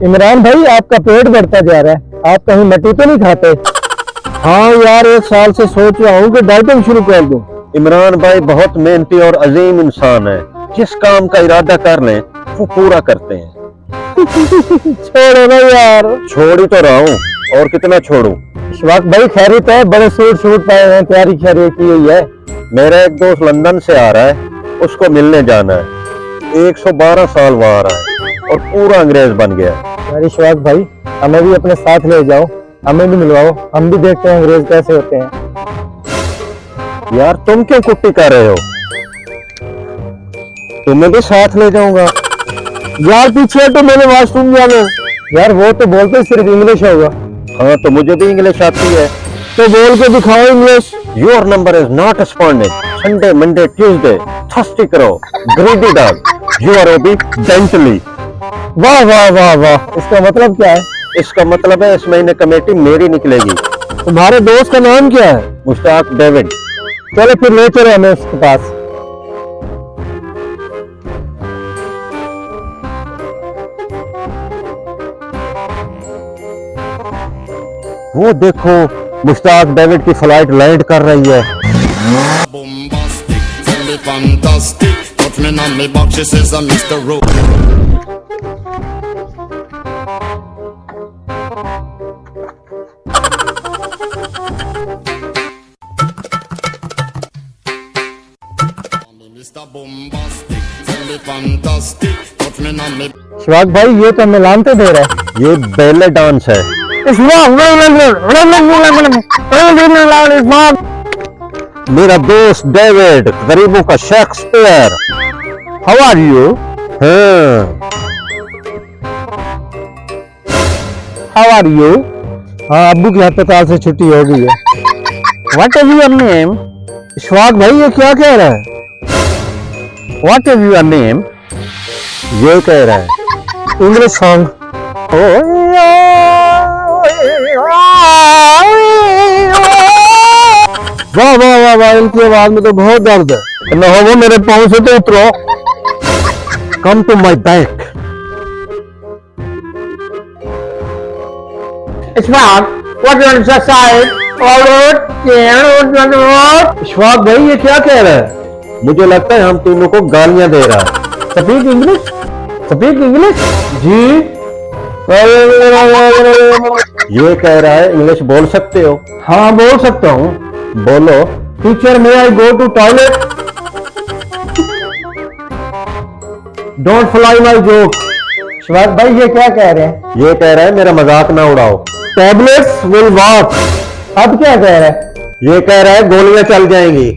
इमरान भाई, आपका पेट बढ़ता जा रहा है, आप कहीं मट्टी तो नहीं खाते? हाँ यार, 1 साल से सोच रहा हूँ कि डाइटिंग शुरू कर दूं। इमरान भाई बहुत मेहनती और अजीम इंसान है, जिस काम का इरादा कर लें वो पूरा करते हैं। छोड़ो ना यार। छोड़ ही तो रहा हूँ, और कितना छोड़ूं। इशफाक भाई खैरियत है? बड़े सूट पाए हैं, तैयारी खैरियत की हुई है। मेरा एक दोस्त लंदन से आ रहा है, उसको मिलने जाना है। 112 साल वहाँ रहा है और पूरा अंग्रेज बन गया। यार इशफाक भाई, हमें भी अपने साथ ले जाओ, हमें भी मिलवाओ, हम भी देखते हैं अंग्रेज कैसे होते हैं। यार तुम क्यों कुट्टी कर रहे हो? तुम्हें भी साथ ले जाऊंगा। यार पीछे तो मैंने वॉशरूम जाना। यार वो तो बोलते सिर्फ इंग्लिश होगा। हाँ तो मुझे भी इंग्लिश आती है। तो बोल के दिखाओ English. Your number is not responding. Sunday Monday Tuesday thirsty करो ग्रीडी डॉग, यू आर ओबी डेंटली। वाह वाह वाह वाह, इसका मतलब क्या है? इसका मतलब है इस महीने कमेटी मेरी निकलेगी। तुम्हारे दोस्त का नाम क्या है? मुश्ताक डेविड। चलो फिर ले चलो हमें उसके पास। वो देखो, मुश्ताक डेविड की फ्लाइट लैंड कर रही है। Bombastic, tell me fantastic. Touch me on me back, she says I'm Mr. Ro. Mr. Bombastic, tell me fantastic. Touch me on me. शिवाक भाई, ये तो मिलान तो दे रहा है। ये बेले डांस है। मेरा दोस्त डेविड, गरीबों का Shakespeare. How are you? How are you? हाँ, अब्बू की अस्पताल से छुट्टी हो गई है। What is your name? Shivak भाई, ये क्या कह रहा है? What is your name? ये कह रहा है। English song. वाह वाह वाह वाह, इनकी आवाज में तो बहुत दर्द है। न हो वो मेरे पाँव से तो उतरो। Come to my back. Ishfaq भाई, ये क्या कह रहा है? मुझे लगता है हम तीनों को गालियां दे रहा है। Speak English, speak English. जी, ये कह रहा है इंग्लिश बोल सकते हो? हाँ बोल सकता हूँ। बोलो। Teacher, may I go to toilet? Don't fly my joke. Shivak भाई, ये क्या कह रहे हैं? ये कह रहा है मेरा मजाक ना उड़ाओ। Tablets will work. अब क्या कह रहा है? ये कह रहा है गोलियां चल जाएंगी।